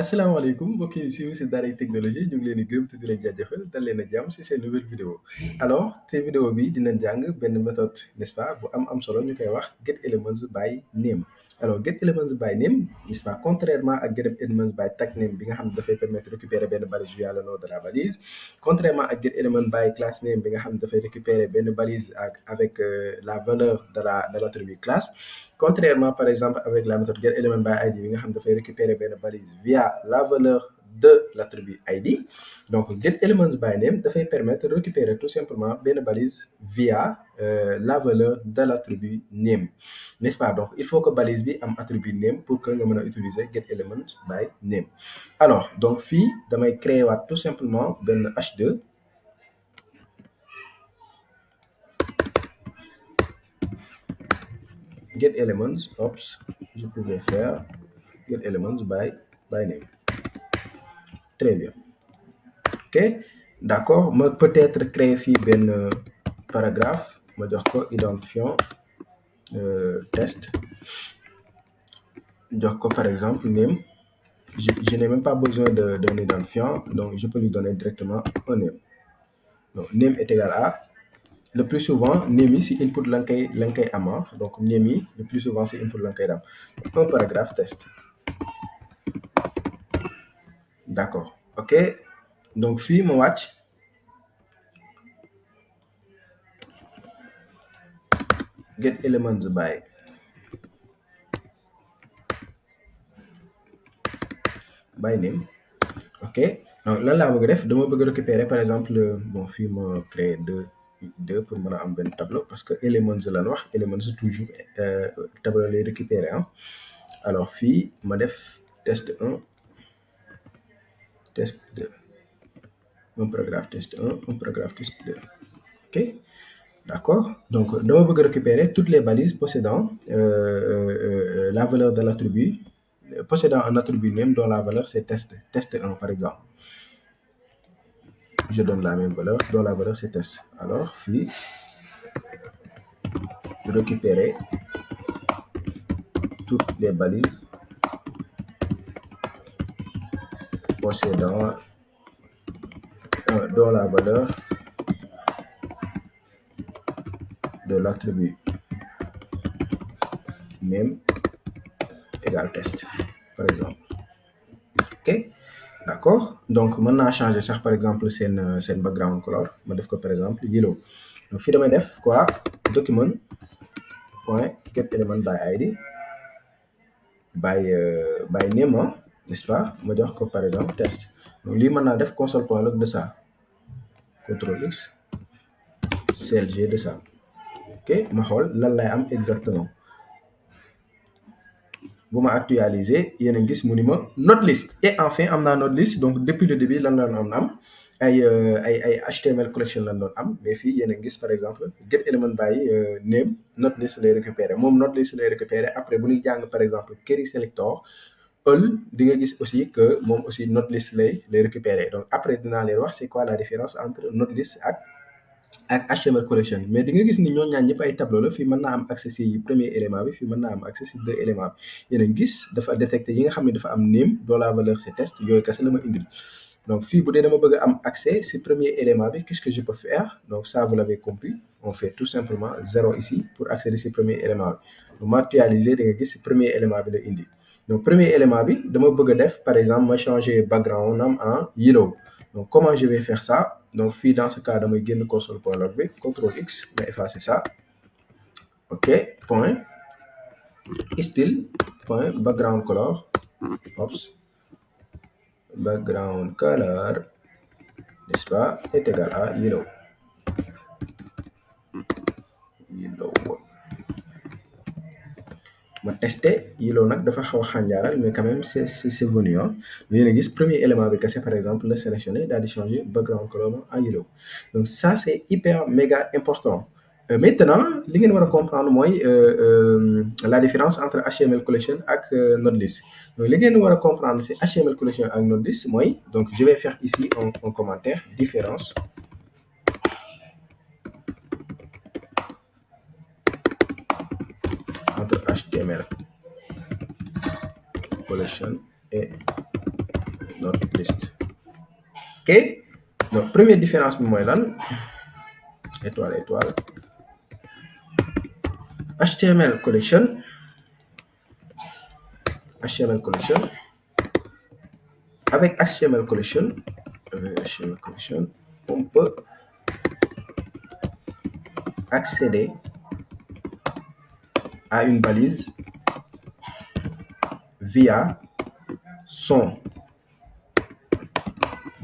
asalaamaaleykum mbokk yi siiw si Daaray Technologie ñu ngi leen di gërëm te di leen jaajëfal dal leen a jàmm si seen nouvelle vidéo alors te vidéo bi dinañ jàng benn méthode n'est-ce pas bu am solo ñu koy wax get elements by name. Alors get elements by name n'est-ce pas, contrairement ak get elements by tag name bi nga xam ne dafay permettre récupérer benn balise via le nom de la balise, contrairement ak get element by class name bi nga xam ne dafay récupérer benn balise avec la valeur de l'attribut classe. Contrairement par exemple avec la méthode getElementById bi nga xam dafay récupérer benn balise via la valeur de l'attribut ID. Donc getElementsByName dafay permettre de récupérer tout simplement benn balise via la valeur de l'attribut name, n'est-ce pas? Donc il faut que balise bi am attribut name pour que nga mën a utiliser getElementsByName. Alors donc fii damay créer waat tout simplement benn H2 get elements ops, je pouvais faire get elements by name. Très bien. Ok, d'accord. Ma peut-être créer fii benn paragraphe ma jox ko identifiant test, jox ko par exemple name. Je n'ai même pas besoin d'un identifiant, donc je peux lui donner directement un name. Donc name est égal à, le plus souvent name yi si input la nga koy am, donc name yi le plus souvent si input la nga koy am. Un paragraphe test. D'accord, ok. Donc fii ma wàcc get elements by name. Ok, donc lan laa bëgg a def, dama bëgg a récupérer par exemple bon fii ma créer deux pour mën a am benn tableau parce que elements lan wax, elements toujours tableau lay récupérer alors fii ma def test 1 test 2, un paragraphe test 1, un paragraphe test 2. Ok, d'accord. Donc dama bëgg récupérer toutes les balises possédant la valeur de l'attribut, possédant un attribut name dont la valeur c'est test 1 par exemple. Je donne la même valeur dont la valeur c'est test. Alors fii récupérer toutes les balises possédant dont la valeur de l'attribut name égale test par exemple. Ok, d'accord. Donc mën naa changer sax par exemple seen background color ma def ko par exemple yellow. Donc fii damay def quoi, document point get element by id by name, n'est-ce pas, ma jox ko par exemple test. Donc lii mën naa def console.log de ça, CTRL X CLG de ça. Ok, ma xool lan lay am exactement. bu ma actualiser yéen a gis mu ni ma not list, et enfin am naa not list. Donc depuis le début lan la doon am ay HTML collection lan doon am, mais fii yéen a gis par exemple get element by name not list lay récupérer, moom not list lay récupérer. Après bu ñuy jàng par exemple query selector di nga gis aussi que moom aussi not list lay récupérer. Donc après dinaa leen wax c'est quoi la différence entre not list ak HTML collection. Mais di nga gis ni ñoo ñaan ñëpp ay tableau la. Fii mën naa am accès si premier élément bi, fii mën naa am accès si deux éléments bi. Yéen a gis dafa détecté yi nga xam ne dafa am name dont la valeur c'est test, yooyu kese la ma indil. Donc fii bu dee dama bëgg a am accès si premier élément bi, qu'est-ce que je peux faire? Donc ça vous l'avez compris, on fait tout simplement 0 ici pour accéder si premier élément bi. Donc ma actualiser di nga gis si premier élément bi la indi. Donc premier élément bi dama bëgg a def par exemple ma changer background am en yellow. Donc comment je vais faire ça? Donc fii dans ce cas damay génn console.log bi, CTRL X ma effacer ça. Ok, point style point background color, ops, background color, n'est-ce pas, est égal à yellow. Ma testé yellow nag dafa xaw a xànjaaral, mais quand même c'est venu. Yéen a gis premier élément bi kese par exemple le sélectionner daal di changer background color en yellow. Donc ça c'est hyper méga important. Maintenant li ngeen war a comprendre mooy la différence entre HTML collection ak nodelist. Donc li ngeen war a comprendre c'est HTML collection ak nodelist mooy, donc je vais faire ici un commentaire différence entre HTML collection et not list. Ok, donc première différence bi mooy lan étoile HTML collection avec HTML collection on peut accéder à une balise via son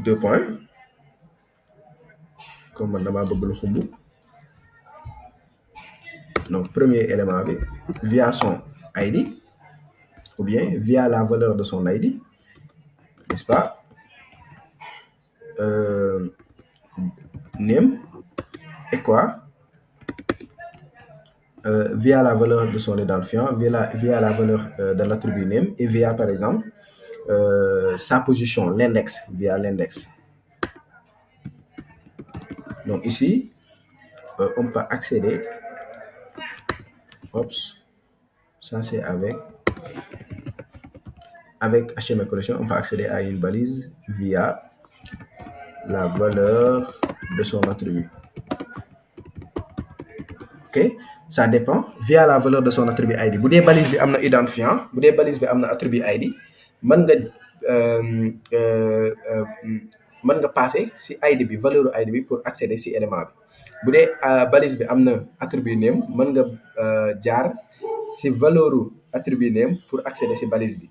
deux points comme man dama bëgg lu xumb. Donc premier élément bi via son ID ou bien via la valeur de son ID, n'est-ce pas? Name et quoi? Via la valeur de son identifiant, via la valeur de l'attribut name et via par exemple sa position, l'index, via l'index. Donc ici, on peut accéder, ça c'est avec HTML collection, on peut accéder à une balise via la valeur de son attribut. Ok, ça dépend via la valeur de son attribut ID. Bu dee balise bi am na identifiant, bu dee balise bi am na attribut ID, mën nga passer si ID bi valeur ID bi pour accéder si élément bi. Bu dee balise bi am na attribut name, mën nga jaar si valeur attribut name pour accéder si balise bi.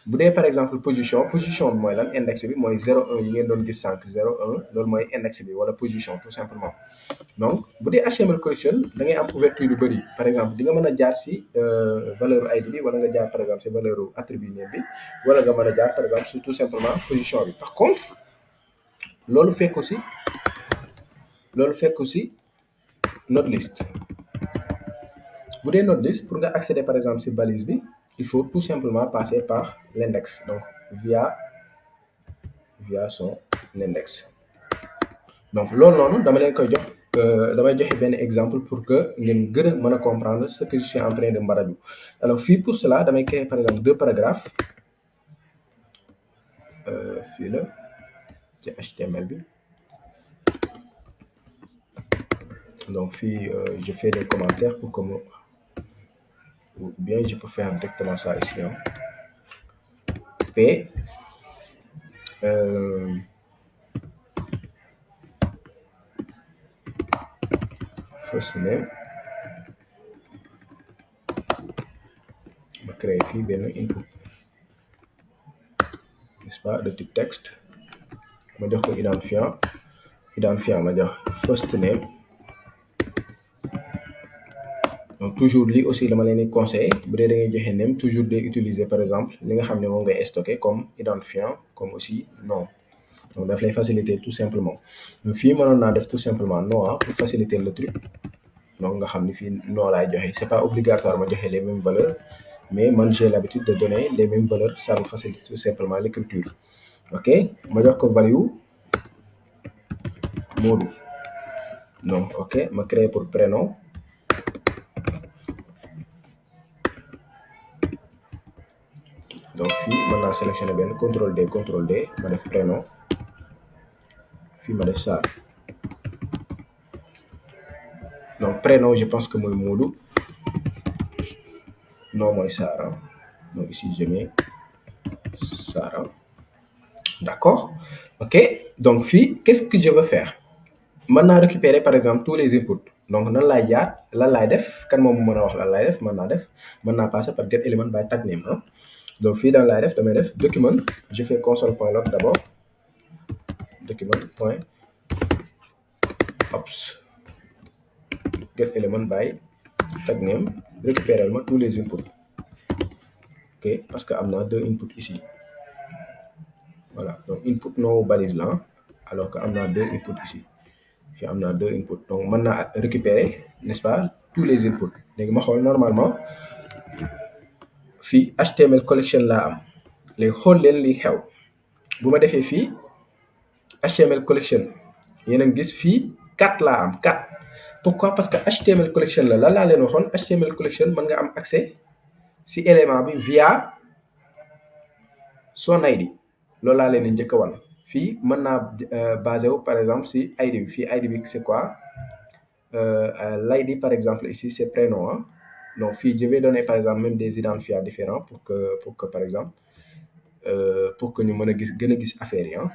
Bu dee par exemple position bi mooy lan index bi mooy 0 1 yi ngeen doon gis sànq 0 1 loolu mooy index bi wala position tout simplement. Donc bu dee HTML collection da ngay am ouverture yu bëri par exemple di nga mën a jaar si valeur ID bi wala nga jaar par exemple si valeur attribut name bi wala nga mën a jaar par exemple si tout simplement position bi. Par contre loolu fekk aussi not list. Bu dee not list pour nga accéder par exemple si balise bi il faut tout simplement passer par l'index, donc via son index. Donc loolu noonu dama leen koy jox damay joxe benn exemple pour que ngeen gën a mën a comprendre ce que je suis en train de mbaraju. Alors fii pour cela damay créer par exemple deux paragraphes fii la ci HTML bi. Donc fii je fais des commentaires pour que ou bien je peux faire directement ça ici P first name ma créer fii benn input, n'est-ce pas, de type texte. Ma jox ko identifiant ma jox first name. Donc toujours lii aussi dama leen di conseiller bu dee da ngay joxe name toujours de utiliser par exemple li nga xam ne moom ngay stocker comme identifiant comme aussi nom. Donc daf lay faciliter tout simplement. Donc fii mënoon naa def tout simplement nom pour faciliter le truc. Donc nga xam ni fii nom laay joxe. C'est pas obligatoire ma joxe les mêmes valeurs mais man j'ai l'habitude de donner les mêmes valeurs, ça me facilite tout simplement l'écriture. Ok, ma jox ko value Modou. Donc ok, ma créer pour prénom. Donc fii mën naa sélectionner benn contrôle D ma def prénom fii ma def Sarr. Donc prénom je pense que mooy Modou, nom mooy Sarr. Donc ici je mets Sarr. D'accord, ok. Donc fii qu'est-ce que je veux faire? Mën naa récupérer par exemple tous les inputs. Donc nan laay jaar lan laay def kan moom mën a wax lan laay def mën naa passer par get element by tag name. Donc fii dans laay def damay def document, je fais console.log d'abord, document.ops get element by tag name, récupérer ma tous les inputs. Ok, parce que am na deux inputs ici. Voilà, donc input no balise là alors que am na deux inputs ici. Fii am na deux inputs, donc mën naa récupérer, n'est-ce pas, tous les inputs. Léegi ma xool normalement fii HTML collection laa am léegi xool leen li xew bu ma defee fii HTML collection yéen a ngi gis fii 4 laa am 4. Pourquoi? Parce que HTML collection la lan laa leen waxoon HTML collection mën nga am accès si élément bi via son ID. loolu laa leen di njëkk a wan fii mën naa basé wu par exemple si ID bi fii ID bi c'est quoi l'ID par exemple ici c'est prénom hein. Donc fii je vais donner par exemple même des identifiants différents pour que par exemple pour que ñu mën a gën a gis affaire yi ah.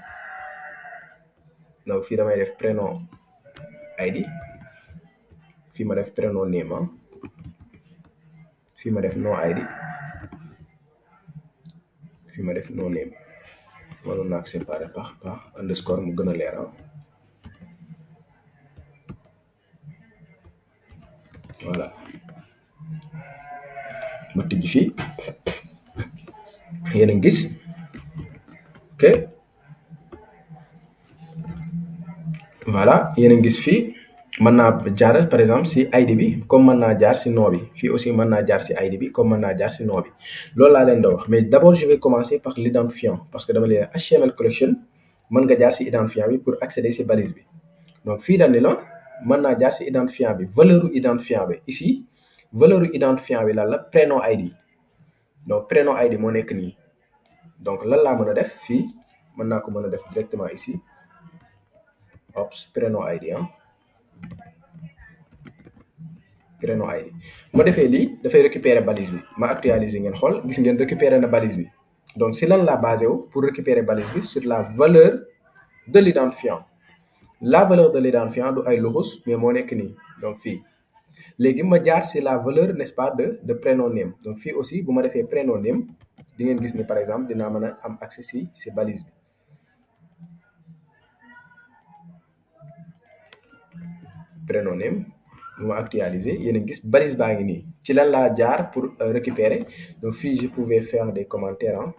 Donc fii damay def prénom ID fii ma def prénom name ah fii ma def nom ID fii ma def nom name mënoon naa ko séparer par underscore mu gën a leer ah. Voilà ma tijji fii yéen a ngi gis ok voilà yéen a ngi gis fii mën naa jaar par exemple si ID bi comme mën naa jaar si nom bi fii aussi mën naa jaar si ID bi comme mën naa jaar si nom bi loolu laa leen doon wax mais d'abord je vais commencer par l'identifiant parce que dama leen HTML collection mën nga jaar si identifiant bi pour accéder si balise bi donc fii dañ ne la mën naa jaar si identifiant bi valeur identifiant bi ici valeur identifiant bi lan la prénom ID donc prénom ID moo nekk nii donc lan laa mën a def fii mën naa ko mën a def directement ici ops prénom ID ah prénom ID ma defee lii dafay récupérer balise bi ma actualiser ngeen xool gis ngeen récupérer na balise bi donc si lan la basé wu pour récupérer balise bi sur la valeur de l'identifiant la valeur de l'identifiant du ay luxus mais moo nekk nii donc fii léegi ma jaar si la valeur n'est-ce pas de prénom name donc fii aussi bu ma defee prénom name di ngeen gis ni par exemple dinaa mën a am accès si balise bi prénom name bu ma actualiser yéen a ngi gis balise baa ngi nii ci lan laa jaar pour récupérer donc fii je pouvais faire des commentaires hein.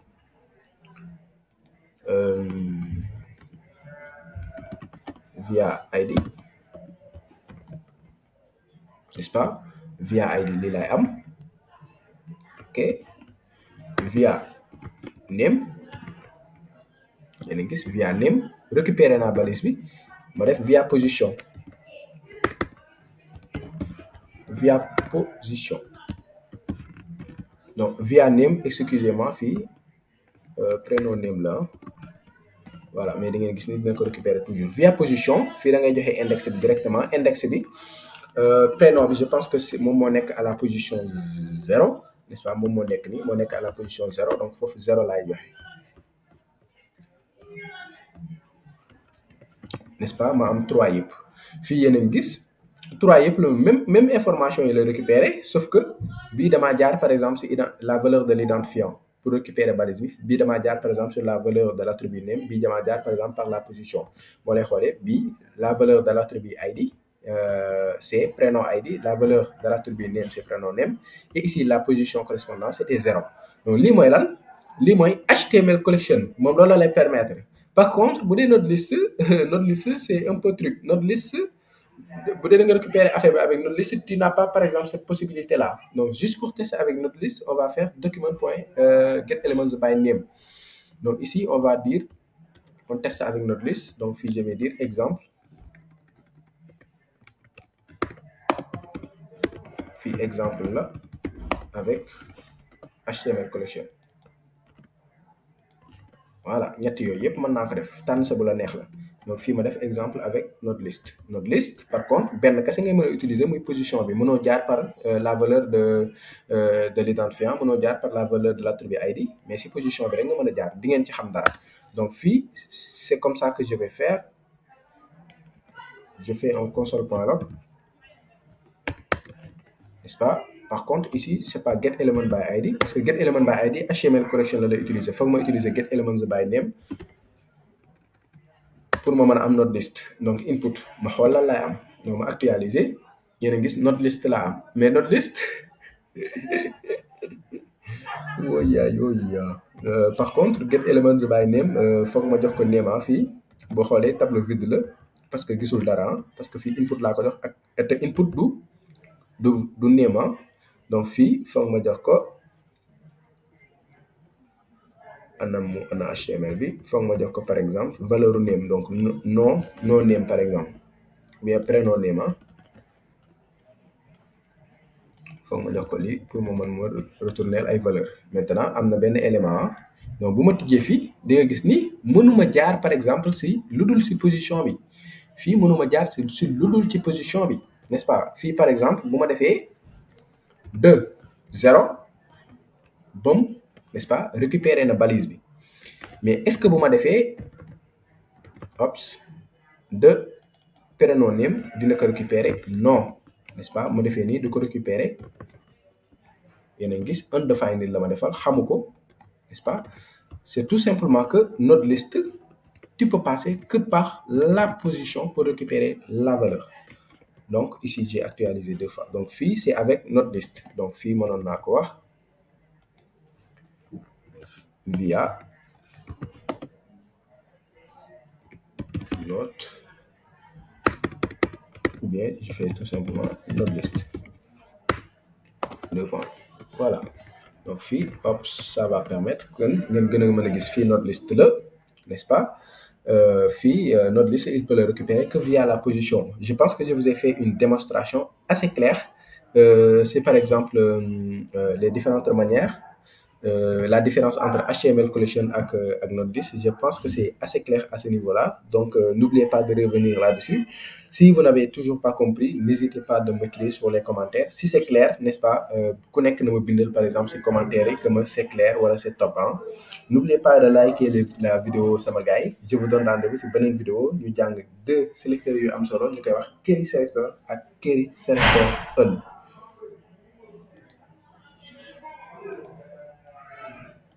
Via ID n'est-ce pas via ID lii laay am ok via name yéen a ngi gis via name récupérer naa balise bi ma def via position donc via name excusez-moi fii prénom name la voilà mais da ngeen gis ni dina ko récupérer toujours via position fii da ngay joxe index bi directement index bi prénom bi je pense que c'est moom moo nekk à la position 0 n'est-ce pas moom moo nekk nii moo nekk à la position 0 donc foofu 0 laay joxe n'est-ce pas ma am 3 yëpp fii yéen a ngi gis 3 yëpp la même information yi la récupérer sauf que bii damaa jaar par exemple si la valeur de l'identifiant pour récupérer balise bi bii damaa jaar par exemple sur la valeur de l'attribut name bii damaa jaar par exemple par la position boo lay xoolee bii la valeur de l'attribut ID c'est prénom ID la valeur de l'attribut name c'est prénom name et ici la position correspondante c'était 0 donc lii mooy lan lii mooy HTML collection moom loolu la lay permettre par contre bu dee notre liste c'est un peu truc notre liste bu dee da nga récupérer affaire bi avec notre liste tu n'as pas par exemple cette possibilité là donc juste pour tester avec notre liste on va faire document.getElements by name donc ici on va dire on teste avec notre liste donc fii je vais dire exemple fii exemple là avec HTML collection voilà ñett yooyu yëpp mën naa ko def tànn sa bu la neex la donc fii ma def exemple avec notre liste par contre benn kese ngay mën a utiliser muy position bi mënoo jaar par la valeur de l'identifiant mënoo jaar par la valeur de l'attribut ID mais si position bi rek nga mën a jaar di ngeen ci xam dara donc fii c'est comme ça que je vais faire je fais un console.log n'est-ce pas par contre ici c'est pas getElement by ID parce que getElement by ID HTML collection la lay utiliser foog ma utiliser getElements by name pour ma mën a am notre liste donc input ma xool lan laay am donc ma actualiser yéen a gis notre liste laa am mais notre liste par contre getElements by name foog ma jox ko name fii boo xoolee tableau vide la parce que gisul dara parce que fii input laa ko jox ak te input du name donc fii foog ma jox ko ana HTML bi foog ma jox ko par exemple valeur name donc non name par exemple bien prénom name foog ma jox ko lii pour mu mën ma retourner ay valeur maintenant am na benn élément donc bu ma tijjee fii di nga gis ni mënuma jaar par exemple si lu dul si position bi fii mënuma jaar si lu dul ci position bi n'est-ce pas fii par exemple bu ma defee 2 0 bam n'est-ce pas récupérer na balise bi mais est-ce que bu ma defee ops 2 prénom name dina ko récupérer non n'est-ce pas mu defee nii du ko récupérer yéen a ngi gis undefined la ma defal xamu ko n'est-ce pas c'est tout simplement que notre liste tu peux passer que par la position pour récupérer la valeur donc ici j'ai actualisé 2 fois donc fii c'est avec notre liste donc fii mënoon naa ko wax via notre ou bien je fais tout simplement notre liste 2 points voilà donc fii hop ça va permettre que ngeen gën a mën a gis fii notre liste la n'est-ce pas fii notre liste il peut le récupérer que via la position je pense que je vous ai fait une démonstration assez claire c'est par exemple les différentes manières la différence entre HTML collection ak notre liste je pense que c'est assez clair à ce niveau-là donc n'oubliez pas de revenir là-dessus si vous n'avez toujours pas compris n'hésitez pas de m'écrire sur les commentaires si c'est clair n'est-ce pas ku nekk na ma bindal par exemple si commentaire yi que ma c'est clair wala c'est top hein n'oubliez pas de liker la vidéo sama gars yi je vous donne rendez-vous si beneen vidéo ñu jàng 2 sélecteurs yu am solo ñu koy wax query selector ak query selector